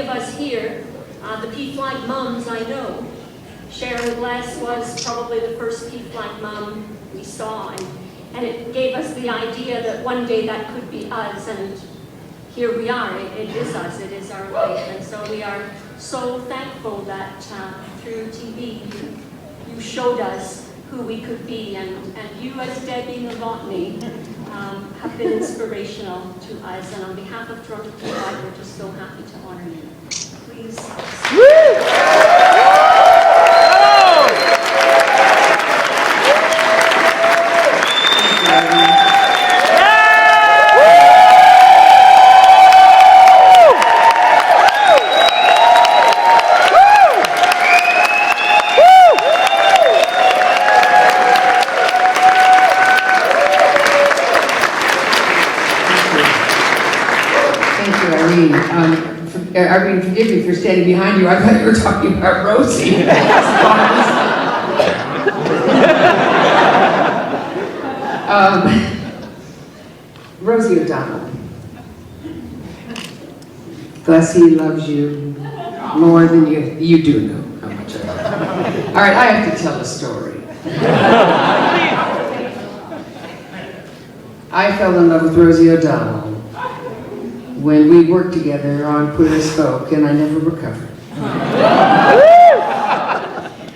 of us here, the PFLAG mums I know. Sharon Gless was probably the first PFLAG mum we saw, and it gave us the idea that one day that could be us, and here we are. It is us, it is our life, and so we are so thankful that through TV you showed us who we could be, and you as Debbie Novotny have been inspirational to us, and on behalf of Toronto PFLAG, we're just so happy to honor you. Please. Irene, forgive me for standing behind you. I thought you were talking about Rosie. Rosie O'Donnell. Glessy loves you more than you do know how much I love you. All right, I have to tell a story. I fell in love with Rosie O'Donnell when we worked together on Queer as Folk, and I never recovered.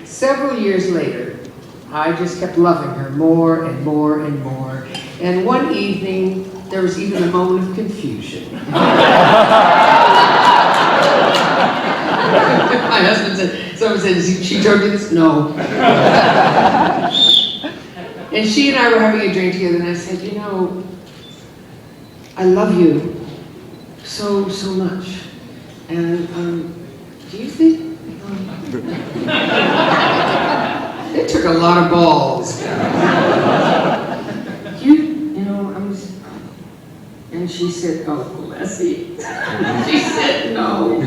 Several years later, I just kept loving her more and more and more. And one evening, there was even a moment of confusion. My husband said, someone said, she told you this? No. And she and I were having a drink together, and I said, you know, I love you so much. And do you think? It took a lot of balls. You know, and she said, oh, Leslie. She said, no.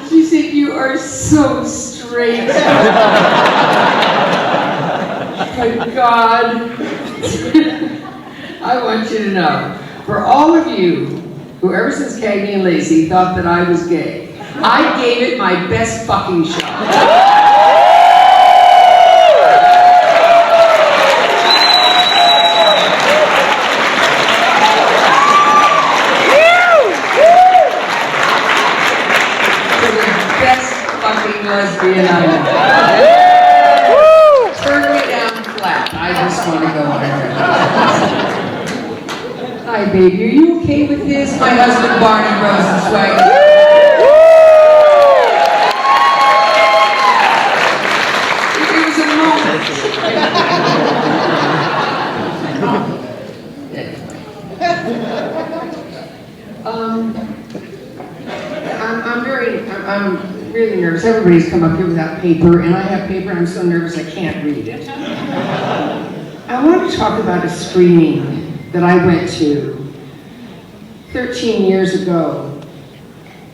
She said, you are so straight. My God. I want you to know, for all of you who ever since Cagney and Lacey thought that I was gay, I gave it my best fucking shot. For the best fucking lesbian I know. Turn me down flat. I just want to go on there. Hi, baby. Are you okay with this? My husband, Barney Rosenzweig. It was a moment. I'm really nervous. Everybody's come up here without paper, and I have paper, and I'm so nervous I can't read it. I want to talk about a screening that I went to 13 years ago.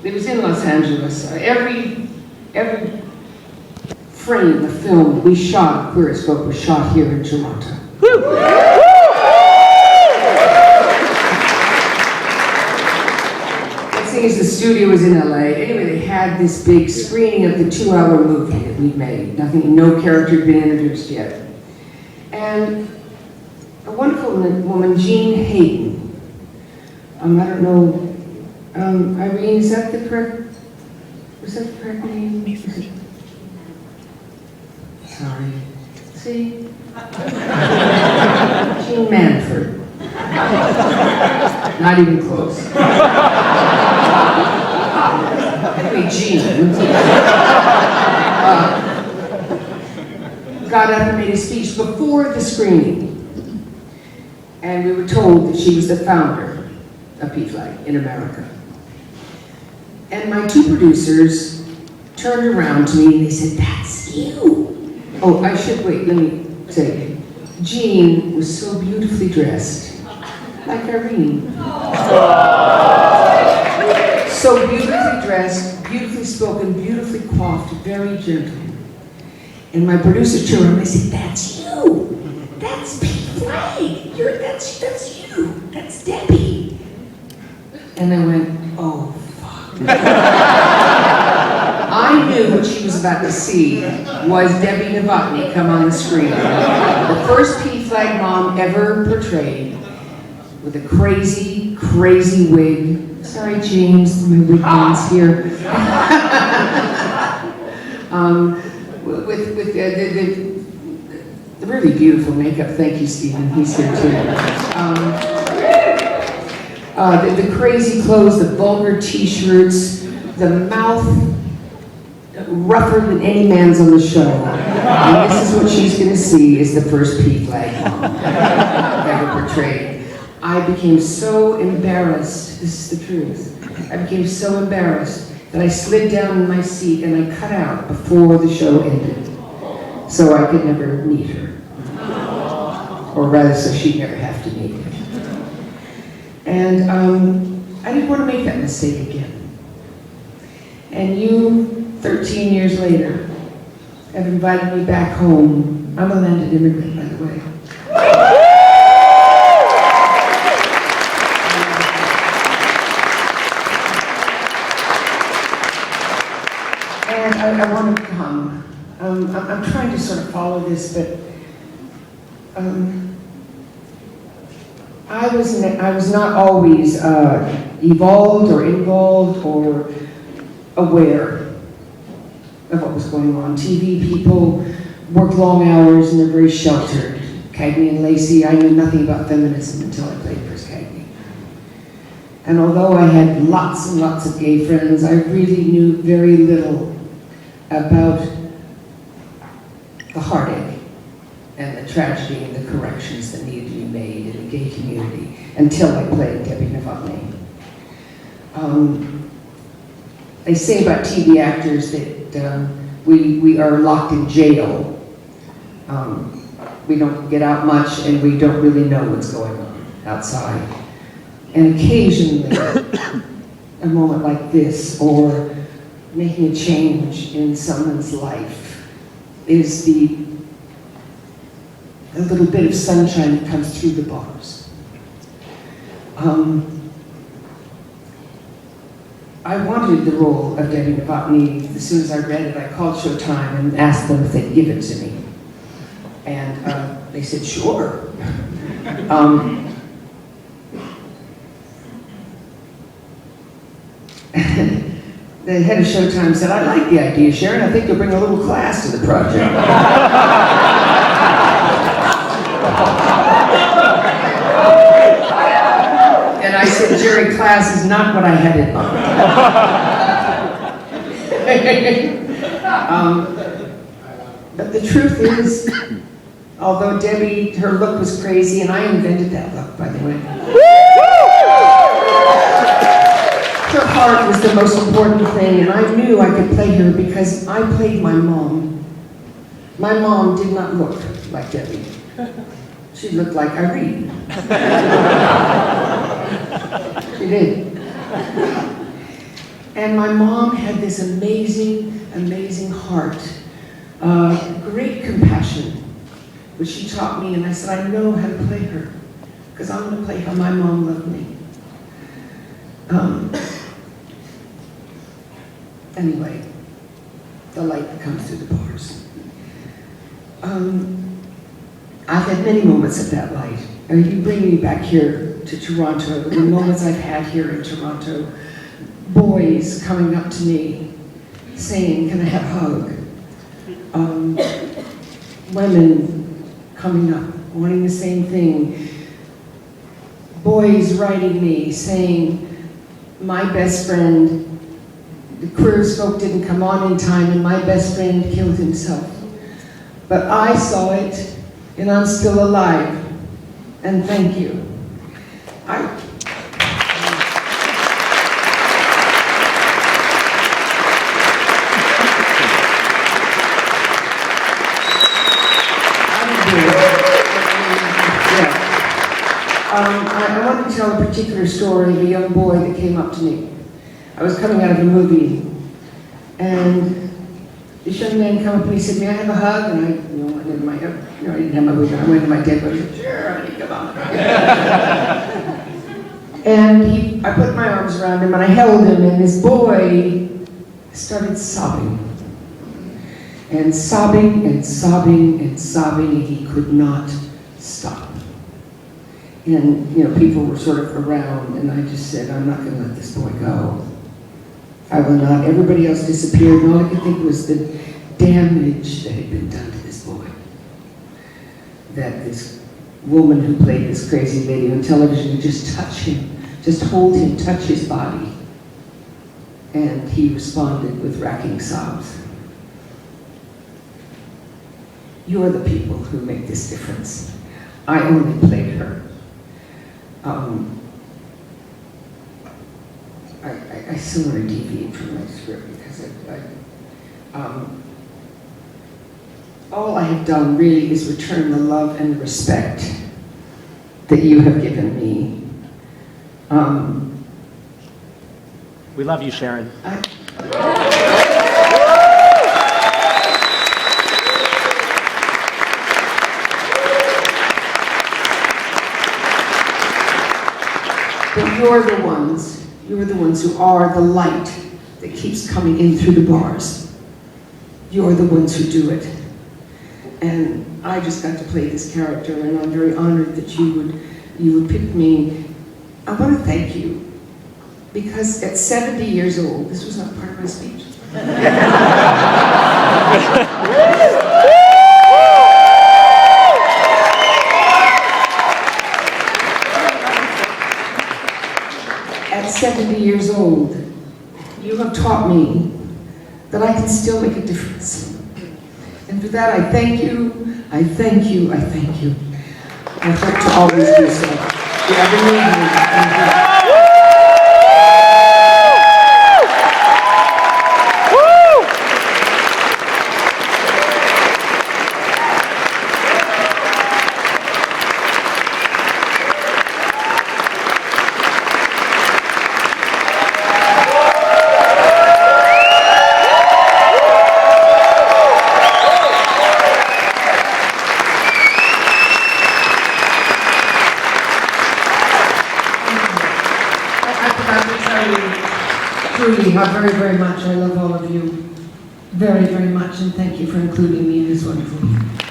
It was in Los Angeles. Every frame of film we shot, Queer as Folk, was shot here in Toronto. Next thing is the studio was in LA. Anyway, they had this big screening of the 2-hour movie that we made. No character had been introduced yet. And a wonderful woman, Jean Hayden. I don't know, Irene, was that the correct name? Sorry. See? Jean Manford. Not even close. Anyway, Jean. Got up and made a speech before the screening. And we were told that she was the founder of PFLAG in America. And my two producers turned around to me and they said, that's you. Oh, I should wait, let me say, Jean was so beautifully dressed, like Irene. So beautifully dressed, beautifully spoken, beautifully coiffed, very gentle. And my producer turned around and they said, that's you. That's PFLAG. That's you. That's Debbie. And I went, oh, fuck. I knew what she was about to see was Debbie Novotny come on the screen. The first PFLAG mom ever portrayed, with a crazy, crazy wig. Sorry, James, my wig man's here. With the really beautiful makeup. Thank you, Stephen. He's here too. The crazy clothes, the vulgar t-shirts, the mouth rougher than any man's on the show. And this is what she's going to see is the first PFLAG mom ever portrayed. I became so embarrassed. This is the truth. I became so embarrassed that I slid down in my seat and I cut out before the show ended, so I could never meet her. Or rather, so she'd never have to meet me. And I didn't want to make that mistake again. And you, 13 years later, have invited me back home. I'm a landed immigrant, by the way. And I want to come. I'm trying to sort of follow this, but I was not always evolved or involved or aware of what was going on. TV people work long hours and they're very sheltered. Cagney and Lacey, I knew nothing about feminism until I played Chris Cagney. And although I had lots and lots of gay friends, I really knew very little about the heartache and the tragedy and the corrections that needed to be made in the gay community until I played Debbie Novotny. They say about TV actors that we are locked in jail. We don't get out much and we don't really know what's going on outside. And occasionally, a moment like this or making a change in someone's life is a little bit of sunshine that comes through the bars. I wanted the role of Debbie Novotny. As soon as I read it, I called Showtime and asked them if they'd give it to me. And they said, sure. The head of Showtime said, I like the idea, Sharon. I think you'll bring a little class to the project. And I said, Jerry, class is not what I had in mind. But the truth is, although Debbie, her look was crazy, and I invented that look, by the way. Her heart was the most important thing, and I knew I could play her because I played my mom. My mom did not look like Debbie. She looked like Irene. She did. And my mom had this amazing, amazing heart, great compassion, which she taught me, and I said, I know how to play her, because I'm going to play how my mom loved me. Anyway, the light that comes through the bars. I've had many moments of that light. You bring me back here to Toronto, the moments I've had here in Toronto, boys coming up to me saying, can I have a hug? Women coming up, wanting the same thing. Boys writing me saying, my best friend, the queers folk didn't come on in time and my best friend killed himself. But I saw it and I'm still alive. And thank you. I want to tell a particular story of a young boy that came up to me. I was coming out of a movie, and this young man came up and he said, may I have a hug? And I went into my, I didn't have my wig on. I went into my dead body. Sure, honey, come on. And I put my arms around him and I held him, and this boy started sobbing. And sobbing and sobbing and sobbing, and he could not stop. And, you know, people were sort of around, and I just said, I'm not going to let this boy go. I will not. Everybody else disappeared, and all I could think was the damage that had been done to this boy. That this woman who played this crazy lady on television would just touch him, just hold him, touch his body. And he responded with racking sobs. You're the people who make this difference. I only played her. I still want to deviate from my script because all I have done really is return the love and respect that you have given me. We love you, Sharon. But you're the ones who are the light that keeps coming in through the bars. You're the ones who do it. And I just got to play this character, and I'm very honored that you would pick me. I want to thank you, because at 70 years old, this was not part of my speech. At 70 years old, you have taught me that I can still make a difference. And for that, I thank you, I thank you, I thank you. I hope to always do so. You have a new truly, how very, very much I love all of you. Very, very much, and thank you for including me in this wonderful.